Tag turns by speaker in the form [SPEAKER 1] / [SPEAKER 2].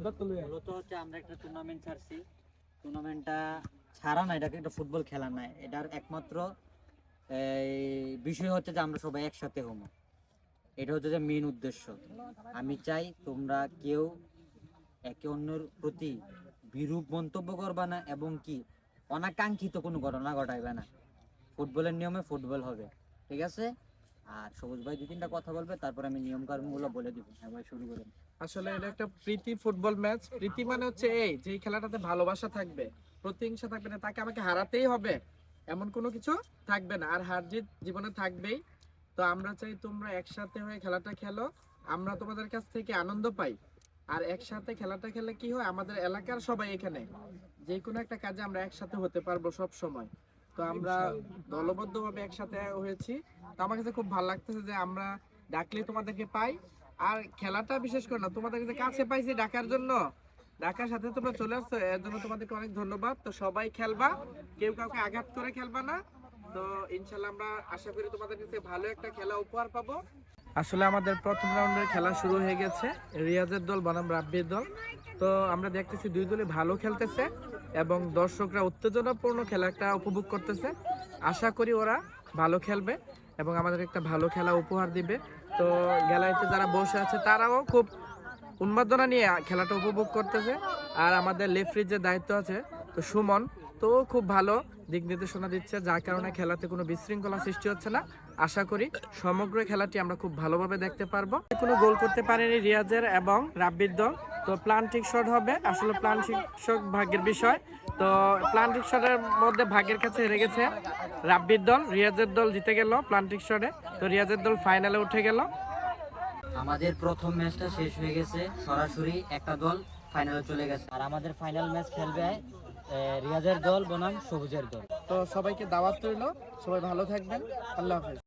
[SPEAKER 1] মূলত হচ্ছে আমরা একটা টুর্নামেন্ট ছাড়ছি। টুর্নামেন্টটা ছাড়া না, এটাকে একটা ফুটবল খেলা নাই, এটার একমাত্র বিষয় হচ্ছে যে আমরা সবাই একসাথে হবো। এটা হচ্ছে যে মেন উদ্দেশ্য। আমি চাই তোমরা কেউ একে অন্যের প্রতি বিরূপ মন্তব্য করবা না এবং কি অনাকাঙ্ক্ষিত কোনো ঘটনা ঘটাইবে না। ফুটবলের নিয়মে ফুটবল হবে, ঠিক আছে? আর সবুজ ভাই 2-3টা কথা বলবে, তারপর আমি নিয়ম কানুনগুলো বলে দিব। হ্যাঁ ভাই, শুরু করেন।
[SPEAKER 2] আসলে এটা একটা প্রীতি ফুটবল ম্যাচ। প্রীতি মানে হচ্ছে এই যে খেলাটাতে ভালোবাসা থাকবে, প্রতিহিংসা থাকবে না, তাকে আমাকে হারাতেই হবে এমন কোনো কিছু থাকবে না। আর হার জিত জীবনে থাকবেই। তো আমরা চাই তোমরা একসাথে হয়ে খেলাটা খেলো, আমরা তোমাদের কাছ থেকে আনন্দ পাই। আর একসাথে খেলাটা খেলে কি হয়, আমাদের এলাকার সবাই এখানে যে কোনো একটা কাজে আমরা একসাথে হতে পারবো সব সময়। তো আমরা দলবদ্ধভাবে একসাথে হয়েছি। তো আমার কাছে খুব ভালো লাগতেছে যে আমরা ডাকলে তোমাদেরকে পাই। আর খেলাটা বিশেষ করে না, তোমাদের কাছে পাইছি ডাকার জন্য, ডাকার সাথে তোমরা চলে আসছো, এর জন্য তোমাদেরকে অনেক ধন্যবাদ। তো সবাই খেলবা, কেউ কাউকে আঘাত করে খেলবা না। তো ইনশাল্লাহ আমরা আশা করি তোমাদের কাছে ভালো একটা খেলা উপহার পাবো। আসলে আমাদের প্রথম রাউন্ডের খেলা শুরু হয়ে গেছে, রিয়াজের দল বনাম রাব্বির দল। তো আমরা দেখতেছি দুই দলই ভালো খেলতেছে এবং দর্শকরা উত্তেজনাপূর্ণ খেলাটা উপভোগ করতেছে। আশা করি ওরা ভালো খেলবে এবং আমাদের একটা ভালো খেলা উপহার দিবে। তো গ্যালারিতে যারা বসে আছে তারাও খুব উন্মাদনা নিয়ে খেলাটা উপভোগ করতেছে। আর আমাদের লেফারির যে দায়িত্ব আছে তো সুমন, তো খুব ভালো দিক নির্দেশনা দিচ্ছে, যার কারণে খেলাতে কোনো বিশৃঙ্খলা সৃষ্টি হচ্ছে না। আশা করি সমগ্র খেলাটি আমরা খুব ভালোভাবে দেখতে পারবো। কোনো গোল করতে পারেনি রিয়াজের এবং রাব্বির দল। তো প্লান্টিক শট হবে, আসলে প্লান্টিক শট ভাগ্যের বিষয়। তো প্লান্টিক শটের মধ্যে ভাগ্যের কাছে হেরে গেছে রাব্বির দল, রিয়াজের দল জিতে গেল প্লান্টিক শটে। তো রিয়াজের দল ফাইনালে উঠে গেল।
[SPEAKER 1] আমাদের প্রথম ম্যাচটা শেষ হয়ে গেছে, সরাসরি একটা দল ফাইনালে চলে গেছে। আর আমাদের ফাইনাল ম্যাচ খেলবে রিয়াজের দল বনাম সবুজের দল।
[SPEAKER 2] তো সবাইকে দাওয়াত রইল, সবাই ভালো থাকবেন, আল্লাহ হাফেজ।